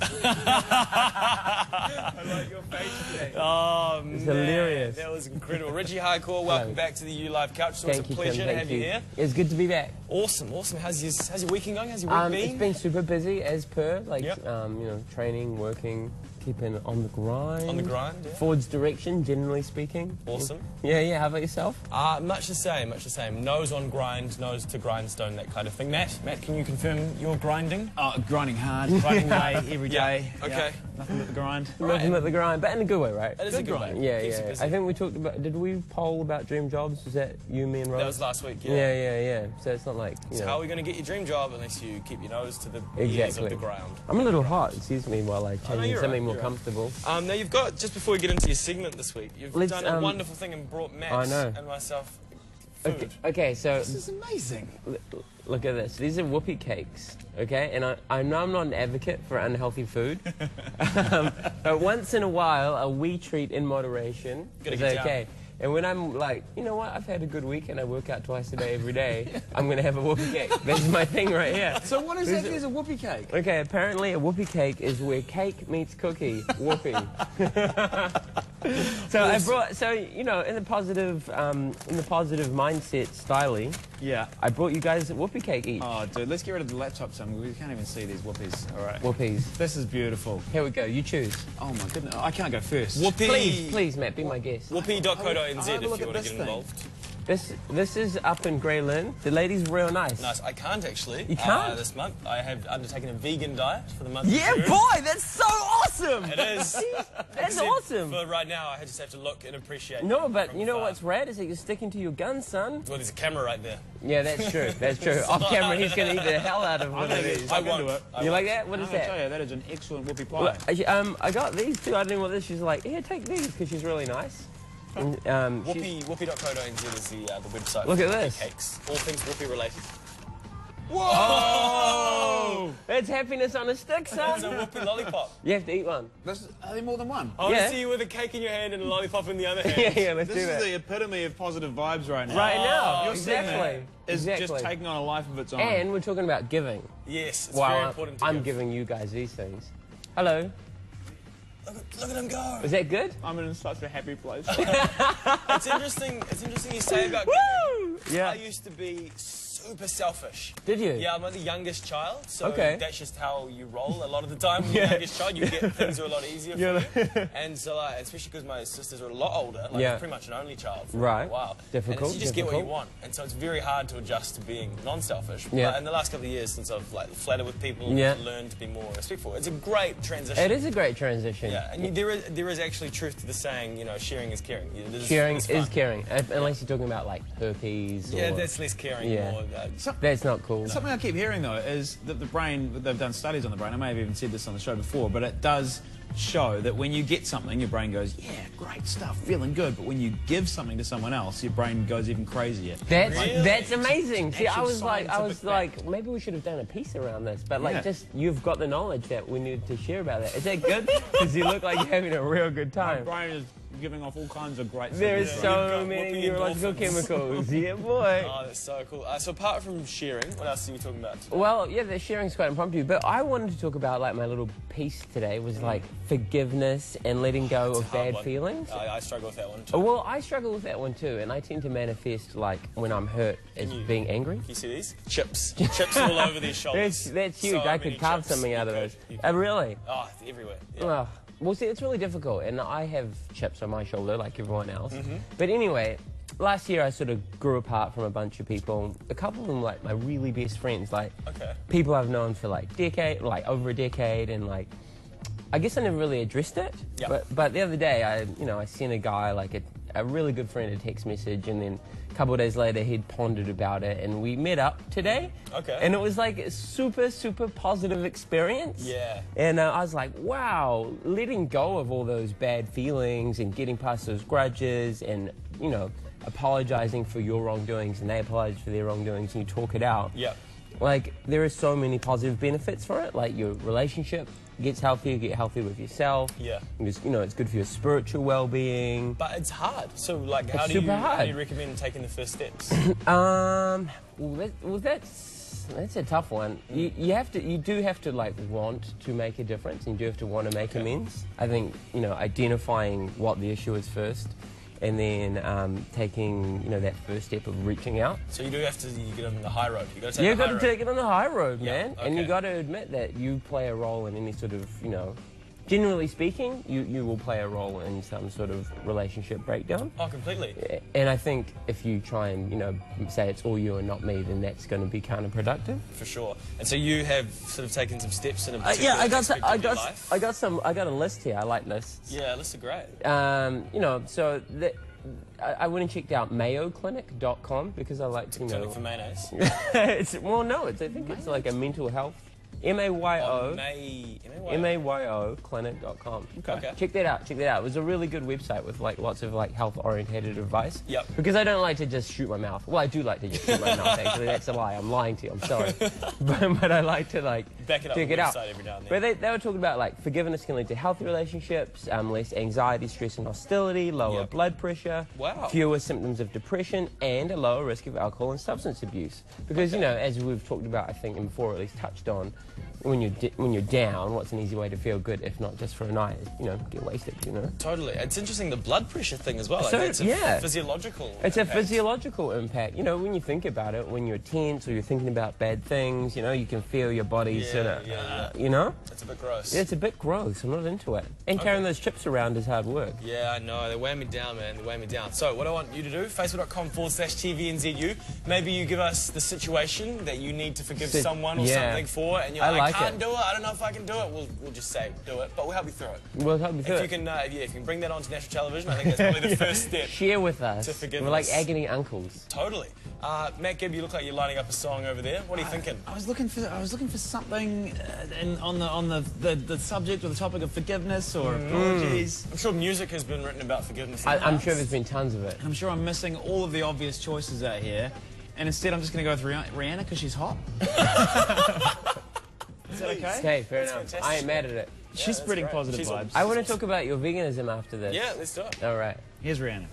I like your face today. Oh, it's man, hilarious. That was incredible. Richie Hardcore, welcome back to the U Live Couch. It's always a pleasure to have you here. It's good to be back. Awesome, awesome. How's your weekend going? How's your week been? It's been super busy as per, like, you know, training, working, keeping on the grind. On the grind, yeah. Forwards direction, generally speaking. Awesome. Yeah. How about yourself? Much the same, much the same. Nose on grind, nose to grindstone, that kind of thing. Matt, can you confirm you're grinding? Oh, grinding hard, grinding away every day. Okay. Yeah, nothing but the grind. Nothing but the grind, but in a good way, right? It is a good way. Yeah. I think we talked about, did we poll about dream jobs? Was that you, me and Rose? That was last week, yeah. Yeah. So it's not like, you know. How are we going to get your dream job unless you keep your nose to the ears of the ground? I'm a little hot, excuse me, while I change into something more comfortable. Now you've got, just before we get into your segment this week, you've done a wonderful thing and brought Matt and myself food. Okay, so... This is amazing. Look at this. These are whoopie cakes, okay? And I know I'm not an advocate for unhealthy food, but once in a while, a wee treat in moderation is okay. And when I'm like, you know what, I've had a good week and I work out twice a day every day, I'm going to have a whoopie cake. That's my thing right here. So what exactly is a whoopie cake? Okay, apparently a whoopie cake is where cake meets cookie. Whoopie. So I brought, you know, in the positive mindset styly. Yeah. I brought you guys a whoopie cake each. Oh, dude, let's get rid of the laptop son. We can't even see these whoopies. All right. Whoopies. This is beautiful. Here we go. You choose. Oh my goodness. I can't go first. Whoopie. Please, Matt, be my guest. Whoopie.co.nz if you want to get involved. This is up in Grey Lynn. The lady's real nice. Nice. I can't actually. You can't? This month. I have undertaken a vegan diet for the month of Yeah, June. boy, that's so awesome! It is. That's awesome. For right now, I just have to look and appreciate. No, but you know what's rad is that you're sticking to your guns, son. Well, there's a camera right there. Yeah, that's true. That's true. Off camera, he's going to eat the hell out of one of these. I won't. You like that? What is that? I tell you, that is an excellent whoopie pie. Well, I got these too. I didn't know what this. She's like, here, take these, because she's really nice. And, Whoopie.co.nz is the website. Look at for this. Cakes. All things whoopie related. Whoa! Oh! That's happiness on a stick, son. It's a whoopie lollipop. You have to eat one. Are there more than one? I want to see you with a cake in your hand and a lollipop in the other hand. yeah, let's do that. This is the epitome of positive vibes right now. Right now, Your exactly. segment is just taking on a life of its own. And we're talking about giving. Yes, it's very important to I'm giving you guys these things. Hello. Look at him go. Is that good? I'm in such a happy place. It's interesting you say about giving. Yeah. I used to be super selfish. Did you? Yeah, I'm the youngest child, so that's just how you roll a lot of the time. When you're the youngest child, you get things are a lot easier for you. And so, especially because my sisters are a lot older, like I'm pretty much an only child for a while. Difficult. And you just get what you want, and so it's very hard to adjust to being non-selfish. Yeah. But in the last couple of years, since I've flattered with people, and learned to be more respectful, it's a great transition. It is a great transition. Yeah, and there is actually truth to the saying, you know, sharing is caring. Sharing is caring, unless you're talking about like herpes. Yeah, that's less caring. Yeah. More, that's not cool. Something I keep hearing though is that the brain, they've done studies on the brain, I may have even said this on the show before, but it does show that when you get something, your brain goes, yeah, great stuff, feeling good, but when you give something to someone else, your brain goes even crazier. That's amazing. See, I was like, maybe we should have done a piece around this, but like, just you've got the knowledge that we need to share about that. Is that good? Because you look like you're having a real good time. My brain is giving off all kinds of great stuff. There's so many neurological chemicals. Yeah, boy. Oh, that's so cool. So apart from sharing, what else are we talking about today? Well, yeah, the sharing's quite impromptu, but I wanted to talk about, like, my little piece today was, like, forgiveness and letting go of bad feelings. I struggle with that one, too. Well, I struggle with that one, too, and I tend to manifest, like, when I'm hurt as being angry. Can you see these? Chips. Chips all over their shoulders. That's huge. I could carve something out of those. Really? Oh, it's everywhere. Yeah. Oh. Well, see, it's really difficult, and I have chips on my shoulder like everyone else. But anyway, last year I sort of grew apart from a bunch of people. A couple of them, like, my really best friends, like, people I've known for, like, over a decade, and, like, I guess I never really addressed it. But the other day, I sent a guy, like, a really good friend a text message, and then a couple of days later, he'd pondered about it, and we met up today. And it was like a super, super positive experience. Yeah. And I was like, wow, letting go of all those bad feelings and getting past those grudges and, you know, apologizing for your wrongdoings and they apologize for their wrongdoings and you talk it out. Yeah. Like, there are so many positive benefits for it. Like, your relationship gets healthier, you get healthier with yourself. Yeah. Because, you know, it's good for your spiritual well-being. But it's hard. So, like, how do you recommend taking the first steps? Well, that's that's a tough one. You do have to like want to make a difference, and you do have to want to make amends. I think, you know, identifying what the issue is first, and then taking, you know, that first step of reaching out. So you do have to get on the high road. You got to take it on the high road, man. And you got to admit that you play a role in any sort of, you know, generally speaking, you will play a role in some sort of relationship breakdown. Oh, completely. And I think if you try and, you know, say it's all you and not me, then that's going to be counterproductive. For sure. And so you have sort of taken some steps in a particular yeah, I got a list here. I like lists. Yeah, lists are great. You know, so I went and checked out mayoclinic.com because I like to, you know... Clinic for mayonnaise? I think it's like a mental health... M-A-Y-O clinic.com. Okay. Check that out. It was a really good website with like lots of like health-orientated advice. Yep. Because I don't like to just shoot my mouth. Well, I do like to just shoot my mouth, actually. That's a lie. I'm lying to you. I'm sorry. but I like to like back it up check it out. Every now and then. But they were talking about like forgiveness can lead to healthy relationships, less anxiety, stress and hostility, lower blood pressure, fewer symptoms of depression, and a lower risk of alcohol and substance abuse. Because, you know, as we've talked about, I think, and before at least touched on, when you're down, what's an easy way to feel good if not just for a night? You know, get wasted, you know? Totally. It's interesting, the blood pressure thing as well. Like, it's a physiological It's a physiological impact. You know, when you think about it, when you're tense or you're thinking about bad things, you know, you can feel your body sort of, you know? It's a bit gross. Yeah, it's a bit gross. I'm not into it. And carrying those chips around is hard work. Yeah, I know. They weigh me down, man. They weigh me down. So what I want you to do, facebook.com/TVNZU, maybe you give us the situation that you need to forgive someone or something for, and you're like, I can't do it. I don't know if I can do it. We'll just say do it, but we'll help you through it. We'll help you through it. If you can bring that onto national television, I think that's probably the first step. Share with us. To forgiveness. We're like agony uncles. Totally. Matt Gibb, you look like you're lining up a song over there. What are you thinking? I was looking for something on the subject or the topic of forgiveness or apologies. I'm sure music has been written about forgiveness. I'm sure there's been tons of it. I'm sure I'm missing all of the obvious choices out here, and instead I'm just going to go with Rihanna because she's hot. Is that okay? Okay, fair enough. Fantastic. I ain't mad at it. She's spreading positive vibes. I want to talk about your veganism after this. Yeah, let's do it. All right. Here's Rihanna.